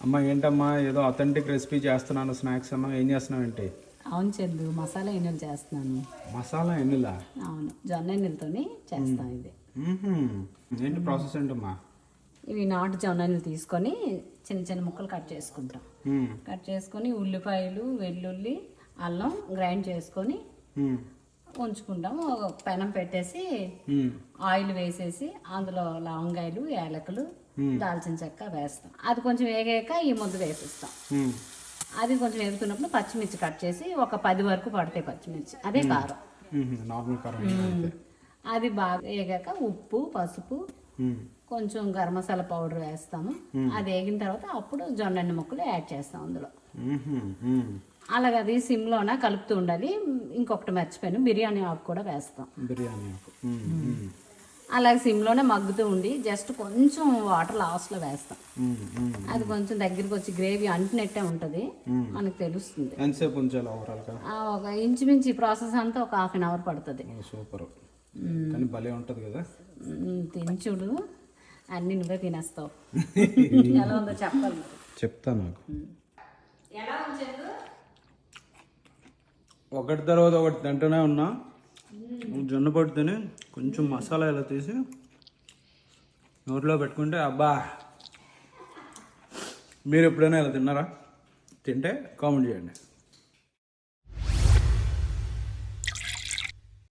అమ్మ ఏంటమ్మా ఏదో అథెంటిక్ రెసిపీ చేస్తున్నాను స్నాక్స్ అమ్మ, ఏం చేస్తున్నావు ఏంటి? అవును చందు, మసాలా ఎన్నులు చేస్తున్నాను. మసాలా ఎన్నులా? అవును, జొన్న ఎన్నులతోని చేస్తాను ఇది. ఏంటి ప్రాసెస్ ఏంటమ్మా? ఇవి నాటు జొన్న ఎన్నులు తీసుకొని చిన్న చిన్న ముక్కలు కట్ చేసుకుంటాం. కట్ చేసుకొని ఉల్లిపాయలు, వెల్లుల్లి, అల్లం గ్రైండ్ చేసుకొని ఉంచుకుంటాం. ఒక పెనం పెట్టేసి ఆయిల్ వేసేసి అందులో లవంగాయలు, యాలకులు, దాల్చిన చెక్క వేస్తాం. అది కొంచెం వేగాక ఈ ముద్ద వేసేస్తాం. అది కొంచెం వేగుతున్నప్పుడు పచ్చిమిర్చి కట్ చేసి ఒక 10 వరకు పడతాయి పచ్చిమిర్చి, అదే కారం, నార్మల్ కారం. అది బాగా వేగాక ఉప్పు, పసుపు, కొంచెం గరం మసాలా పౌడర్ వేస్తాము. అది వేగిన తర్వాత అప్పుడు జొన్న ముక్కలు యాడ్ చేస్తాం అందులో. అలాగే అది సిమ్లోన కలుపుతూ ఉండాలి. ఇంకొకటి మర్చిపోయాను, బిర్యానీ ఆకు కూడా వేస్తాం. బిర్యానీ ఆకు అలాగే సిమ్లోనే మగ్గుతూ ఉండి జస్ట్ కొంచెం వాటర్ లాస్ట్లో వేస్తాం. అది కొంచెం దగ్గరికి వచ్చి గ్రేవీ అంటినట్టే ఉంటుంది, మనకు తెలుస్తుంది. ఎంతసేపు ఉంచాలి ఓవరాల్గా? ఒక ఇంచుమించు ప్రాసెస్ అంతా ఒక 1/2 అవర్ పడుతుంది. సూపర్, కానీ భలే ఉంటుంది కదా. తినచుడు, అన్ని నువ్వే తినేస్తావు. ఎలా ఉందో చెప్పాలి. చెప్తా నాకు. ఎలా ఉంచారు? ఒకటి తర్వాత ఒకటి తింటూనే ఉన్నా. జొన్న పొట్టుతోనే కొంచెం మసాలా ఇలా తీసి నోట్లో పెట్టుకుంటే అబ్బా. మీరు ఎప్పుడైనా ఇలా తిన్నారా? తింటే కామెంట్ చేయండి.